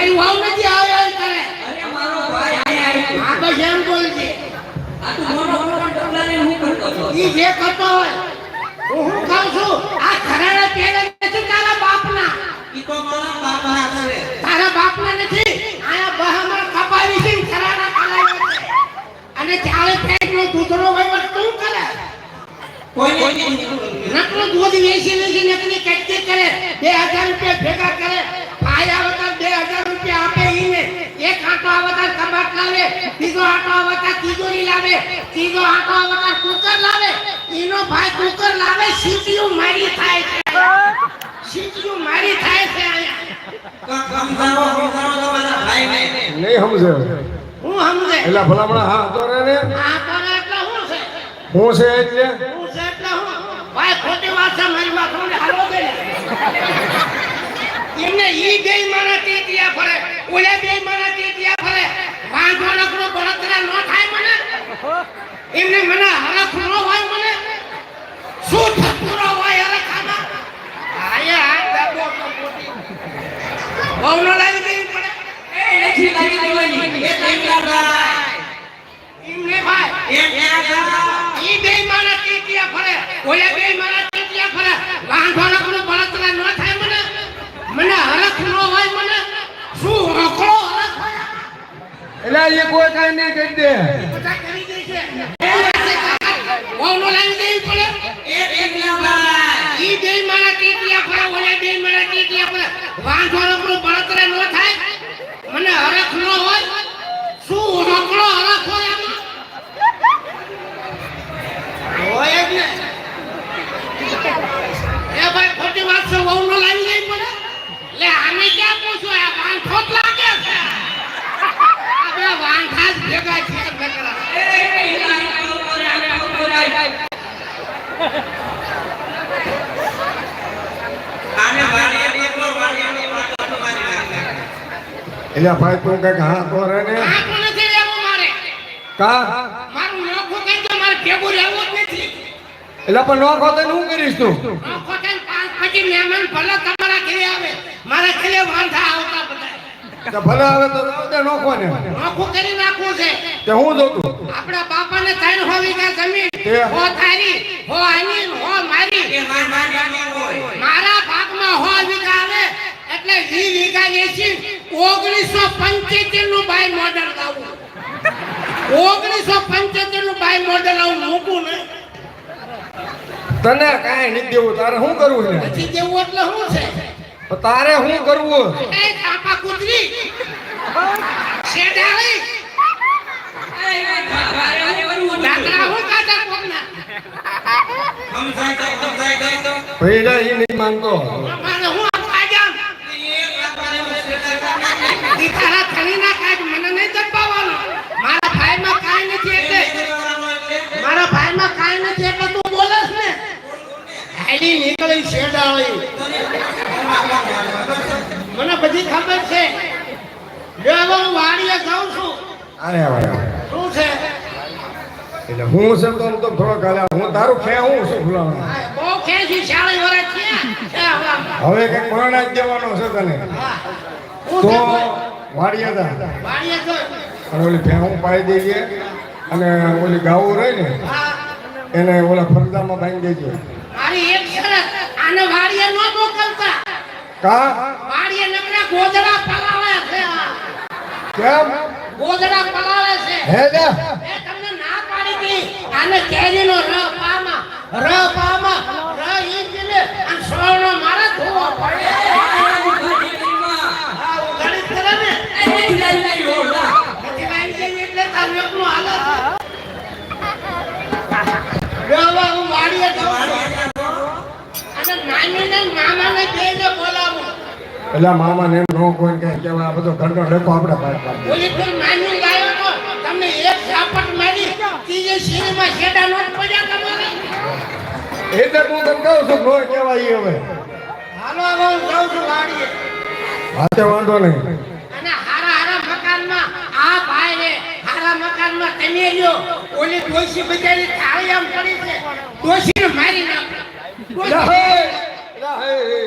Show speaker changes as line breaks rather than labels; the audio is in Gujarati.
તારી વાવ નથી આવે કરે.
અરે મારો ભાઈ આયા
આ તો જેમ બોલજે.
આ તું મોનો ટપલાને હું કરતો હતો.
ઈ જે કરતો હોય હું કહું છું આ ઘરાણા પેલે નથી તારા બાપના.
ઈ તો મારા બાપા છે.
તારા બાપના નથી. આયા બહામણ કપાવી છે ઘરાણા કલાવ્યો છે. અને ચાલે પેટનો દૂધનો વહીવટ તું કરે.
કોઈ
નકલો દૂધ વેચી નકલી કેટલી કરે 2000 રૂપિયા ભેગા કરે. ભાઈ આવતા 2000 રૂપિયા આપે ઈને. એક આટો આવતા કબાટ લાવે, બીજો આટો આવતા તિજોરી લાવે, ત્રીજો આટો આવતા કુકર લાવે. ઈનો ભાઈ કુકર લાવે, સીટીયુ મારી થાય છે. સીટીયુ મારી થાય છે આયા.
સમજાવો તો મારા ભાઈને.
નહીં સમજે
હું સમજે.
એટલે ભલામણા હા તો રે ને
આ કરે એટલે હું છે?
હું છે એટલે
હું છે એટલે હું? ભાઈ ખોટી વાત છે મારી વાત મને હાલો દે. એમને ઈ બેય મારા ટેટિયા ફરે, ઓલે બેય મારા ટેટિયા ફરે. વાંધો નકરો બળતરા ન થાય મને. એમને મને હરખ ન હોય મને. શું થતું હોય હરખામાં? આયા આ દાબો મોટી. બહુ ન લાવી દેવી પડે.
એ નથી લાગી દેવાની. એ તૈયાર ભાઈ.
એમને ભાઈ
એ ન્યા
ઈ બેય મારા ટેટિયા ફરે, ઓલે બેય મારા ટેટિયા ફરે. વાંધો નકરો બળતરા ન થાય મને. મને હરખ ન હોય મને. શું હકલો હરખ હોય?
એટલે એ કોઈ કાઈ નહીં કહી દે
બધા કરી દે છે. બહુ ન લાવી દેવી પડે.
એ ન્યા ભાઈ.
ઈ બેય મારા ટેટિયા ફરે, ઓલે બેય મારા ટેટિયા ફરે. વાંધો નકરો બળતરા ન થાય. મને હરખ ન હોય. શું હકલો હરખ હોય આમાં? હોય જ ને. એ ભાઈ ખોટી વાત છે. બહુ ન લાવી દેવી પડે. લે આને ક્યાં પૂછો? આ વાંધો જ લાગે છે. આ બે વાંધા જ ભેગા છે બેકરા.
આને વાડીએ એકલો વાડીએ વાત મારી નાખે.
એટલે ભાઈ તું કઈક હા તો રે ને
આ પણ નથી રહેવું મારે.
કા
મારું નોખું કઈ તો મારે ભેગું રહેવું જ નથી.
એટલે પણ નો ખોતે હું કરીશ તું
નોખો થઈને 5 પછી મહેમાન ભલે તમારા ઘરે આવે, મારા ઘરે વાંધા આવતા બધા.
તો ભલે આવે તો તે નો કોને
નોખું કરી નાખવું છે.
તે હું જોતું
આપણા બાપાને 3 વીઘા જમીન, હો તારી, હો આની, હો મારી.
એ મારી હોય.
મારા ભાગમાં 100 વીઘા આવે એટલે 20 વીઘા વેચી 1975 નું બાય મોડલ લાવું. 1975 નું બાય મોડલ લાવું મૂકું ને.
તને કાઈ નહીં દેવું તારે શું કરવું છે
પછી દેવું એટલે શું છે?
તો તારે શું કરવું
એ કાપા કૂતરી શેડાળી દાદરા હું કાઢા કોકના.
સમજાય તો
ભાઈ એ નહીં માનતો
મારે હું આજામ દીકરા થણીના કાઢ મને નહીં દબાવવાનો. મારા ભાઈમાં કાંઈ નથી એટલે તું બોલસ ને. હાલી નીકળી શેડાળી. મને બધી ખબર છે. જો હવે હું વાડીએ જાઉં છું.
અરે ભાઈ
શું છે?
એટલે હું છે તો થોડો ગાલે હું તારું ખે હું શું ભૂલાવાનું
બહુ ખેંચી 40 વર્ષ થયા.
હવે કઈ પરણા જ દેવાનો છે તને
હું
તો
છે?
વાડિયા તા
વાડીએ જોઈ.
અને ઓલી ભેહું પાઈ દેજે અને ઓલી ગાવું રહી ને
હા.
એને ઓલા ફરદામાં બાંધી દેજે
મારી એક શરત, આને વાડીએ ન મોકલતા.
કા
વાડીએ નકરા ગોદડા પલાવે છે.
કેમ
ગોદડા પલાવે છે.
હે લે
એ તમને ના પાડી હતી. આને કેરીનો ર પામાં, ર પામાં, ર ઈંજને અને સોનો મારે ધોવો પડે. હા, ઉઘાડી કરે ને. નથી લાવી દેવી એટલે તારું એકલું હાલત. જો હવે હું વાડીએ જાઉં છું. અને નાનીને મામાને બેયને બોલાવું.
એટલે મામા ને એમ નો કોઈ કે કેવા આ બધો ઘરનો ડખો આપણે બહાર પાડી
ઓલી ફેર નાની લાવ્યો તો તમને એક ઝાપટ મારી ત્રીજે શેરીમાં શેડા નોટ પડ્યા તમારે.
એટલે તું તને કહું છું નો કહેવાય હવે
હાલો હવે હું જાઉં છું વાડીએ.
હાથે વાંધો નહીં
અને હારા મકાનમાં આ ભાઈ રે હારા મકાનમાં તમે રહ્યો. ઓલી ડોશી બજારી થાળી આમ પડી છે. ડોશીને મારી નાખો.
લા હે લા હે હે